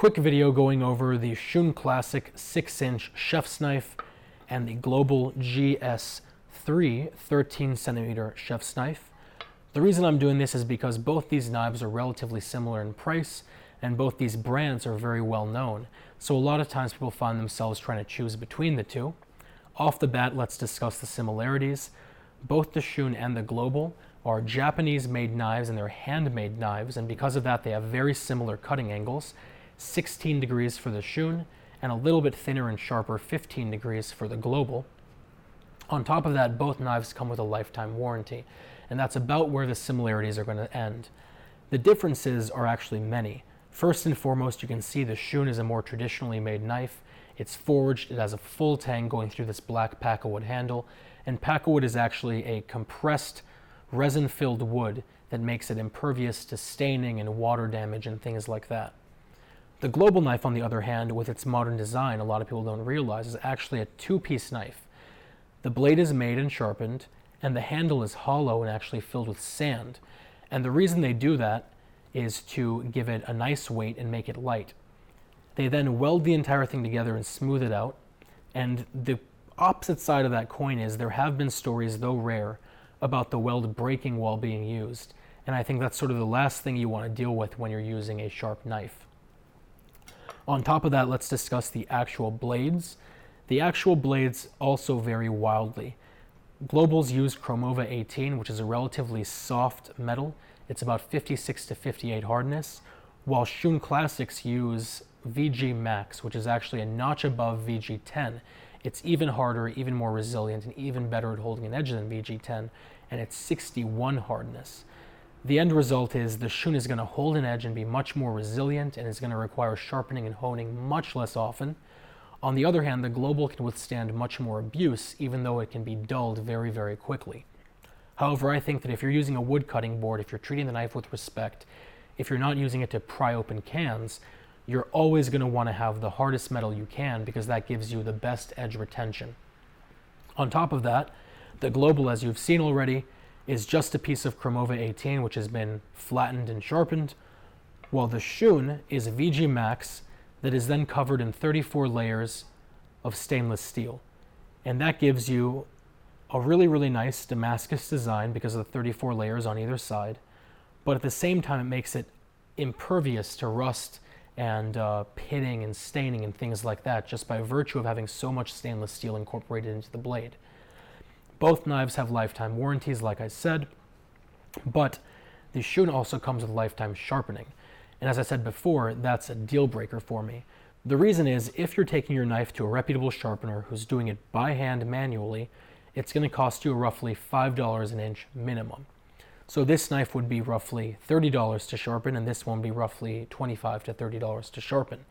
Quick video going over the Shun Classic 6-inch chef's knife and the Global GS3 13cm chef's knife. The reason I'm doing this is because both these knives are relatively similar in price and both these brands are very well known. So a lot of times people find themselves trying to choose between the two. Off the bat, let's discuss the similarities. Both the Shun and the Global are Japanese-made knives and they're handmade knives, and because of that they have very similar cutting angles. 16 degrees for the Shun, and a little bit thinner and sharper 15 degrees for the Global. On top of that, both knives come with a lifetime warranty, and that's about where the similarities are going to end. The differences are actually many. First and foremost, you can see the Shun is a more traditionally made knife. It's forged, it has a full tang going through this black pakkawood handle, and pakkawood is actually a compressed resin-filled wood that makes it impervious to staining and water damage and things like that. The Global knife, on the other hand, with its modern design, a lot of people don't realize, is actually a two-piece knife. The blade is made and sharpened, and the handle is hollow and actually filled with sand. And the reason they do that is to give it a nice weight and make it light. They then weld the entire thing together and smooth it out. And the opposite side of that coin is there have been stories, though rare, about the weld breaking while being used. And I think that's sort of the last thing you want to deal with when you're using a sharp knife. On top of that, let's discuss the actual blades. The actual blades also vary wildly. Globals use Chromova 18, which is a relatively soft metal. It's about 56 to 58 hardness, while Shun Classics use VG Max, which is actually a notch above VG 10. It's even harder, even more resilient, and even better at holding an edge than VG 10, and it's 61 hardness. The end result is the Shun is going to hold an edge and be much more resilient, and is going to require sharpening and honing much less often. On the other hand, the Global can withstand much more abuse, even though it can be dulled very, very quickly. However, I think that if you're using a wood cutting board, if you're treating the knife with respect, if you're not using it to pry open cans, you're always going to want to have the hardest metal you can, because that gives you the best edge retention. On top of that, the Global, as you've seen already, is just a piece of Chromova 18 which has been flattened and sharpened, while the Shun is VG Max that is then covered in 34 layers of stainless steel. And that gives you a really, really nice Damascus design because of the 34 layers on either side, but at the same time it makes it impervious to rust and pitting and staining and things like that, just by virtue of having so much stainless steel incorporated into the blade. Both knives have lifetime warranties, like I said, but the Shun also comes with lifetime sharpening. And as I said before, that's a deal breaker for me. The reason is, if you're taking your knife to a reputable sharpener who's doing it by hand manually, it's going to cost you roughly $5 an inch minimum. So this knife would be roughly $30 to sharpen, and this one would be roughly $25 to $30 to sharpen.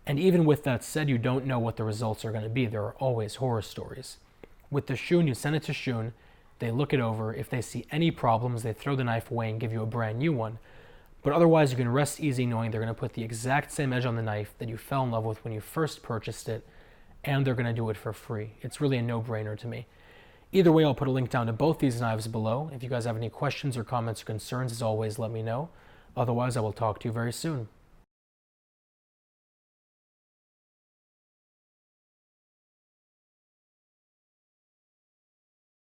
And even with that said, you don't know what the results are going to be. There are always horror stories. With the Shun, you send it to Shun, they look it over. If they see any problems, they throw the knife away and give you a brand new one. But otherwise, you can rest easy knowing they're going to put the exact same edge on the knife that you fell in love with when you first purchased it, and they're going to do it for free. It's really a no-brainer to me. Either way, I'll put a link down to both these knives below. If you guys have any questions or comments or concerns, as always, let me know. Otherwise, I will talk to you very soon.